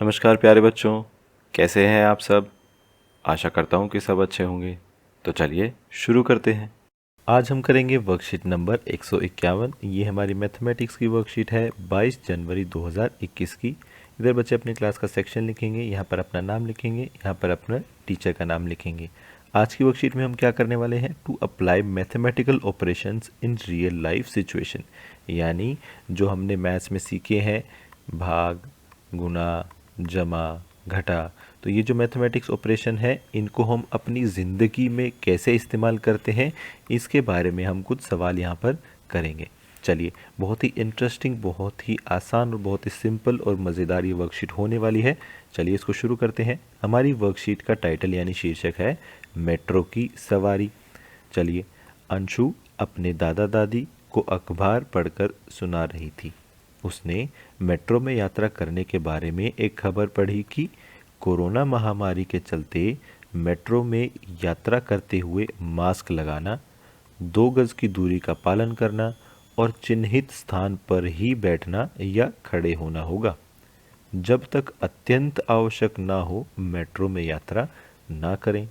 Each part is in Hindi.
नमस्कार प्यारे बच्चों, कैसे हैं आप सब। आशा करता हूँ कि सब अच्छे होंगे। तो चलिए शुरू करते हैं। आज हम करेंगे वर्कशीट नंबर 151। ये हमारी मैथमेटिक्स की वर्कशीट है 22 जनवरी 2021 की। इधर बच्चे अपनी क्लास का सेक्शन लिखेंगे, यहाँ पर अपना नाम लिखेंगे, यहाँ पर अपना टीचर का नाम लिखेंगे। आज की वर्कशीट में हम क्या करने वाले हैं, to apply mathematical operations in real life situation. यानी जो हमने मैथ्स में सीखे हैं, भाग, गुणा, जमा, घटा, तो ये जो मैथमेटिक्स ऑपरेशन है इनको हम अपनी ज़िंदगी में कैसे इस्तेमाल करते हैं, इसके बारे में हम कुछ सवाल यहाँ पर करेंगे। चलिए, बहुत ही इंटरेस्टिंग, बहुत ही आसान और बहुत ही सिंपल और मज़ेदार ये वर्कशीट होने वाली है। चलिए इसको शुरू करते हैं। हमारी वर्कशीट का टाइटल यानी शीर्षक है मेट्रो की सवारी। चलिए, अंशु अपने दादा दादी को अखबार पढ़कर सुना रही थी। उसने मेट्रो में यात्रा करने के बारे में एक खबर पढ़ी कि कोरोना महामारी के चलते मेट्रो में यात्रा करते हुए मास्क लगाना, 2 गज की दूरी का पालन करना और चिन्हित स्थान पर ही बैठना या खड़े होना होगा। जब तक अत्यंत आवश्यक ना हो मेट्रो में यात्रा ना करें।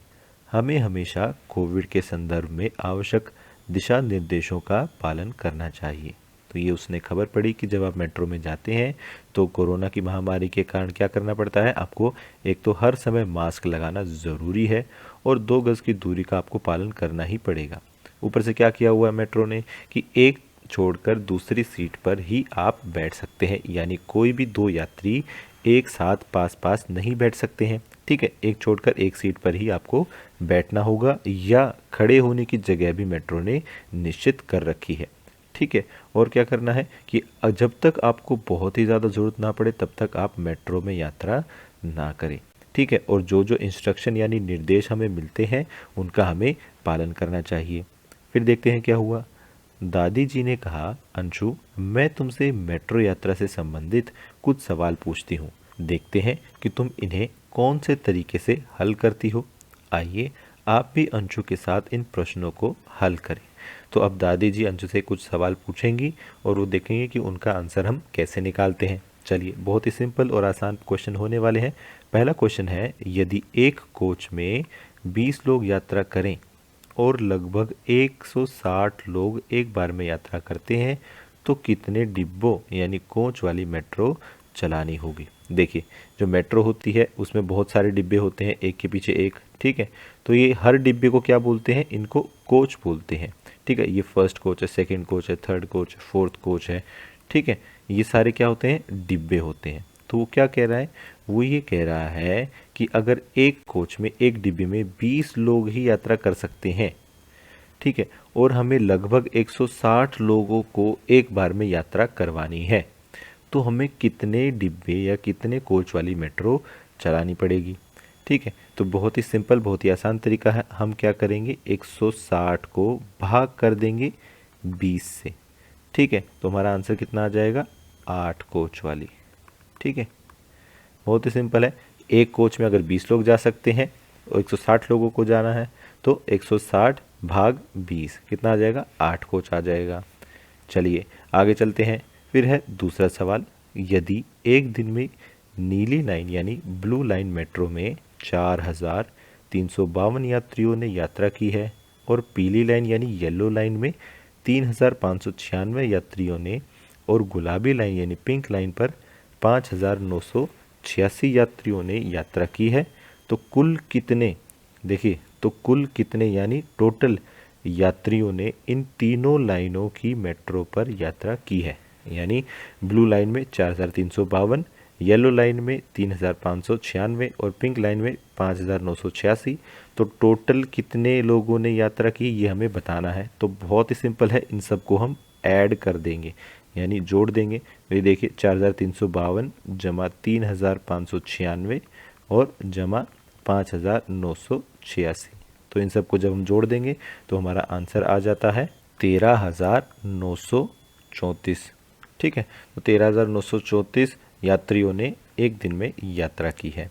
हमें हमेशा कोविड के संदर्भ में आवश्यक दिशा निर्देशों का पालन करना चाहिए। तो ये उसने खबर पड़ी कि जब आप मेट्रो में जाते हैं तो कोरोना की महामारी के कारण क्या करना पड़ता है आपको, एक तो हर समय मास्क लगाना ज़रूरी है और 2 गज की दूरी का आपको पालन करना ही पड़ेगा। ऊपर से क्या किया हुआ है मेट्रो ने कि एक छोड़कर दूसरी सीट पर ही आप बैठ सकते हैं, यानी कोई भी 2 यात्री एक साथ पास पास नहीं बैठ सकते हैं। ठीक है, एक छोड़कर एक सीट पर ही आपको बैठना होगा या खड़े होने की जगह भी मेट्रो ने निश्चित कर रखी है। ठीक है, और क्या करना है कि जब तक आपको बहुत ही ज़्यादा ज़रूरत ना पड़े तब तक आप मेट्रो में यात्रा ना करें। ठीक है, और जो जो इंस्ट्रक्शन यानी निर्देश हमें मिलते हैं उनका हमें पालन करना चाहिए। फिर देखते हैं क्या हुआ। दादी जी ने कहा, अंशु मैं तुमसे मेट्रो यात्रा से संबंधित कुछ सवाल पूछती हूँ, देखते हैं कि तुम इन्हें कौन से तरीके से हल करती हो। आइए आप भी अंशु के साथ इन प्रश्नों को हल करें। तो अब दादी जी अंशु से कुछ सवाल पूछेंगी और वो देखेंगे कि उनका आंसर हम कैसे निकालते हैं। चलिए, बहुत ही सिंपल और आसान क्वेश्चन होने वाले हैं। पहला क्वेश्चन है, यदि एक कोच में 20 लोग यात्रा करें और लगभग 160 लोग एक बार में यात्रा करते हैं तो कितने डिब्बों यानी कोच वाली मेट्रो चलानी होगी। देखिए, जो मेट्रो होती है उसमें बहुत सारे डिब्बे होते हैं, एक के पीछे एक। ठीक है, तो ये हर डिब्बे को क्या बोलते हैं, इनको कोच बोलते हैं। ठीक है, ये फर्स्ट कोच है, सेकंड कोच है, थर्ड कोच है, फोर्थ कोच है। ठीक है, ये सारे क्या होते हैं, डिब्बे होते हैं। तो वो क्या कह रहा है, वो ये कह रहा है कि अगर एक कोच में एक डिब्बे में 20 लोग ही यात्रा कर सकते हैं, ठीक है, और हमें लगभग 160 लोगों को एक बार में यात्रा करवानी है, तो हमें कितने डिब्बे या कितने कोच वाली मेट्रो चलानी पड़ेगी। ठीक है, तो बहुत ही सिंपल, बहुत ही आसान तरीका है। हम क्या करेंगे, 160 को भाग कर देंगे 20 से। ठीक है, तो हमारा आंसर कितना आ जाएगा, 8 कोच वाली। ठीक है, बहुत ही सिंपल है। एक कोच में अगर 20 लोग जा सकते हैं और 160 लोगों को जाना है तो 160 भाग 20 कितना आ जाएगा, 8 कोच आ जाएगा। चलिए आगे चलते हैं। फिर है दूसरा सवाल, यदि एक दिन में नीली लाइन यानी ब्लू लाइन मेट्रो में 4352 यात्रियों ने यात्रा की है और पीली लाइन यानी येलो लाइन में 3596 यात्रियों ने और गुलाबी लाइन यानी पिंक लाइन पर 5986 यात्रियों ने यात्रा की है, तो कुल कितने, देखिए, तो कुल कितने यानी टोटल यात्रियों ने इन तीनों लाइनों की मेट्रो पर यात्रा की है। यानी ब्लू लाइन में 4352, येलो लाइन में 3596 और पिंक लाइन में 5986। तो टोटल कितने लोगों ने यात्रा की ये हमें बताना है। तो बहुत ही सिंपल है, इन सबको हम ऐड कर देंगे यानी जोड़ देंगे। तो ये देखिए, 4352 जमा 3596 और जमा 5986। तो इन सबको जब हम जोड़ देंगे तो हमारा आंसर आ जाता है 13,934। ठीक है, तो 13,934 यात्रियों ने एक दिन में यात्रा की है।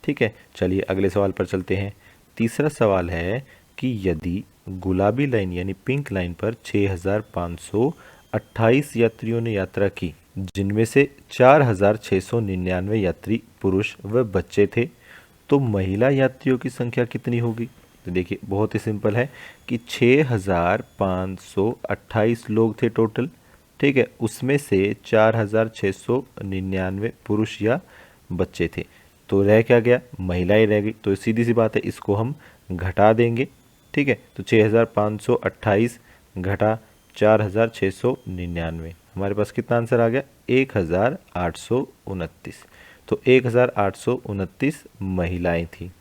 ठीक है, चलिए अगले सवाल पर चलते हैं। तीसरा सवाल है कि यदि गुलाबी लाइन यानी पिंक लाइन पर 6,528 यात्रियों ने यात्रा की, जिनमें से 4,699 यात्री पुरुष व बच्चे थे, तो महिला यात्रियों की संख्या कितनी होगी? तो देखिए बहुत ही सिंपल है कि 6,528 लोग थे टोटल, ठीक है। उसमें से 4,699 पुरुष या बच्चे थे, तो रह क्या गया? महिलाएं रह गई। तो सीधी सी बात है, इसको हम घटा देंगे, ठीक है। तो 6,528 घटा 4,699, हमारे पास कितना आंसर आ गया? 1,829। तो 1,829 महिलाएं थी,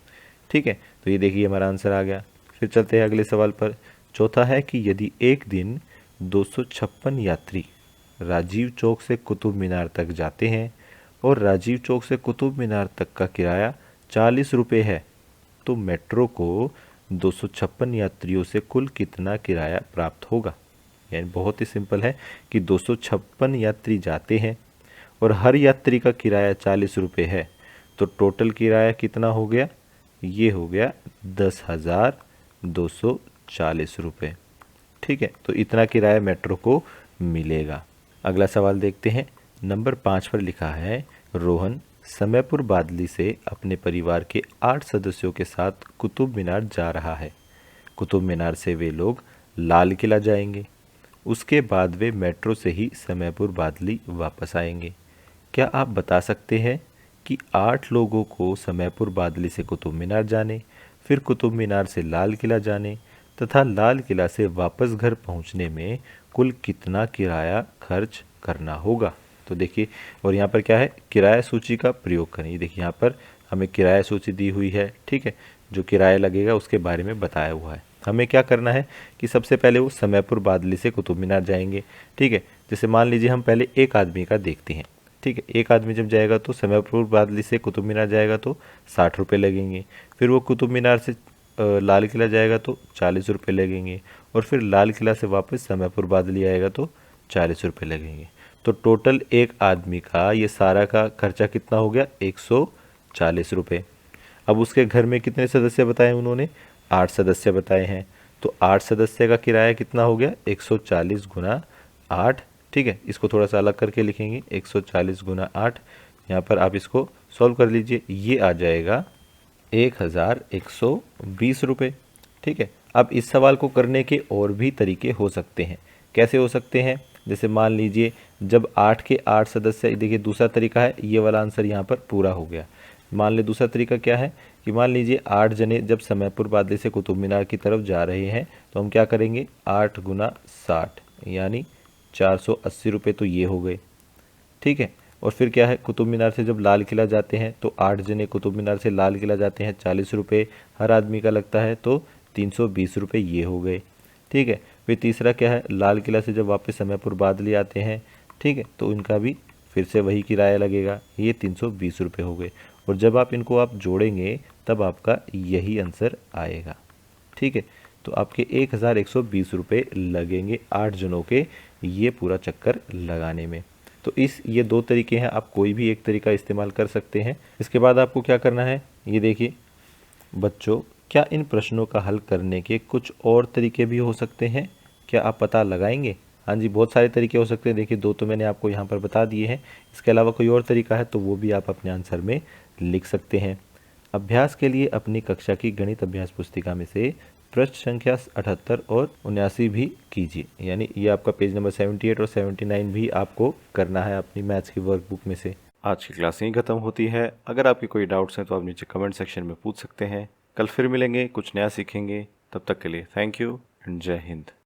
ठीक है। तो ये देखिए हमारा आंसर आ गया। फिर चलते हैं अगले सवाल पर। चौथा है कि यदि एक दिन 256 यात्री राजीव चौक से कुतुब मीनार तक जाते हैं और राजीव चौक से कुतुब मीनार तक का किराया 40 रुपये है, तो मेट्रो को 256 यात्रियों से कुल कितना किराया प्राप्त होगा? यानी बहुत ही सिंपल है कि 256 यात्री जाते हैं और हर यात्री का किराया 40 रुपये है, तो टोटल किराया कितना हो गया? ये हो गया 10,240 रुपये, ठीक है। तो इतना किराया मेट्रो को मिलेगा। अगला सवाल देखते हैं। नंबर 5 पर लिखा है, रोहन समयपुर बादली से अपने परिवार के 8 सदस्यों के साथ कुतुब मीनार जा रहा है। कुतुब मीनार से वे लोग लाल किला जाएंगे, उसके बाद वे मेट्रो से ही समयपुर बादली वापस आएंगे। क्या आप बता सकते हैं कि 8 लोगों को समयपुर बादली से कुतुब मीनार जाने, फिर कुतुब मीनार से लाल किला जाने तथा लाल किला से वापस घर पहुंचने में कुल कितना किराया खर्च करना होगा? तो देखिए, और यहाँ पर क्या है? किराया सूची का प्रयोग करें। देखिए यहाँ पर हमें किराया सूची दी हुई है, ठीक है। जो किराया लगेगा उसके बारे में बताया हुआ है। हमें क्या करना है कि सबसे पहले वो समयपुर बादली से कुतुब मीनार जाएंगे, ठीक है। जैसे मान लीजिए हम पहले एक आदमी का देखते हैं, ठीक है। एक आदमी जब जाएगा तो समयपुर बादली से कुतुब मीनार जाएगा तो 60 रुपये लगेंगे। फिर वो कुतुब मीनार से लाल किला जाएगा तो 40 रुपये लगेंगे, और फिर लाल किला से वापस समयपुर बादली आएगा तो 40 रुपये लगेंगे। तो टोटल एक आदमी का ये सारा का खर्चा कितना हो गया? 140 रुपये। अब उसके घर में कितने सदस्य बताए उन्होंने? 8 सदस्य बताए हैं। तो 8 सदस्य का किराया कितना हो गया? 140 गुना 8, ठीक है। इसको थोड़ा सा अलग करके लिखेंगे, 140 गुना 8। यहाँ पर आप इसको सॉल्व कर लीजिए, ये आ जाएगा 1,120 रुपये, ठीक है। अब इस सवाल को करने के और भी तरीके हो सकते हैं। कैसे हो सकते हैं? जैसे मान लीजिए जब 8 के 8 सदस्य, देखिए दूसरा तरीका है, ये वाला आंसर यहाँ पर पूरा हो गया। मान ले दूसरा तरीका क्या है कि मान लीजिए 8 जने जब समयपुर बादली से कुतुब मीनार की तरफ जा रहे हैं, तो हम क्या करेंगे? 8 गुना 60 यानी 480 रुपये, तो ये हो गए, ठीक है। और फिर क्या है? कुतुब मीनार से जब लाल किला जाते हैं तो 8 जने कुतुब मीनार से लाल किला जाते हैं, 40 रुपये हर आदमी का लगता है, तो 320 रुपये ये हो गए, ठीक है। फिर तीसरा क्या है? लाल किला से जब वापस समयपुर बादली आते हैं, ठीक है, तो इनका भी फिर से वही किराया लगेगा, ये 320 रुपये हो गए। और जब आप इनको आप जोड़ेंगे तब आपका यही आंसर आएगा, ठीक है। तो आपके 1,120 रुपये लगेंगे 8 जनों के ये पूरा चक्कर लगाने में। तो ये 2 तरीके हैं, आप कोई भी एक तरीका इस्तेमाल कर सकते हैं। इसके बाद आपको क्या करना है, ये देखिए बच्चों, क्या इन प्रश्नों का हल करने के कुछ और तरीके भी हो सकते हैं? क्या आप पता लगाएंगे? हाँ जी, बहुत सारे तरीके हो सकते हैं। देखिए 2 तो मैंने आपको यहाँ पर बता दिए हैं। इसके अलावा कोई और तरीका है तो वो भी आप अपने आंसर में लिख सकते हैं। अभ्यास के लिए अपनी कक्षा की गणित अभ्यास पुस्तिका में से पृष्ठ संख्या 78 और 79 भी कीजिए। यानी ये आपका पेज नंबर 78 और 79 भी आपको करना है अपनी मैथ्स की वर्कबुक में से। आज की क्लास यहीं खत्म होती है। अगर आपके कोई डाउट्स हैं तो आप नीचे कमेंट सेक्शन में पूछ सकते हैं। कल फिर मिलेंगे, कुछ नया सीखेंगे। तब तक के लिए थैंक यू एंड जय हिंद।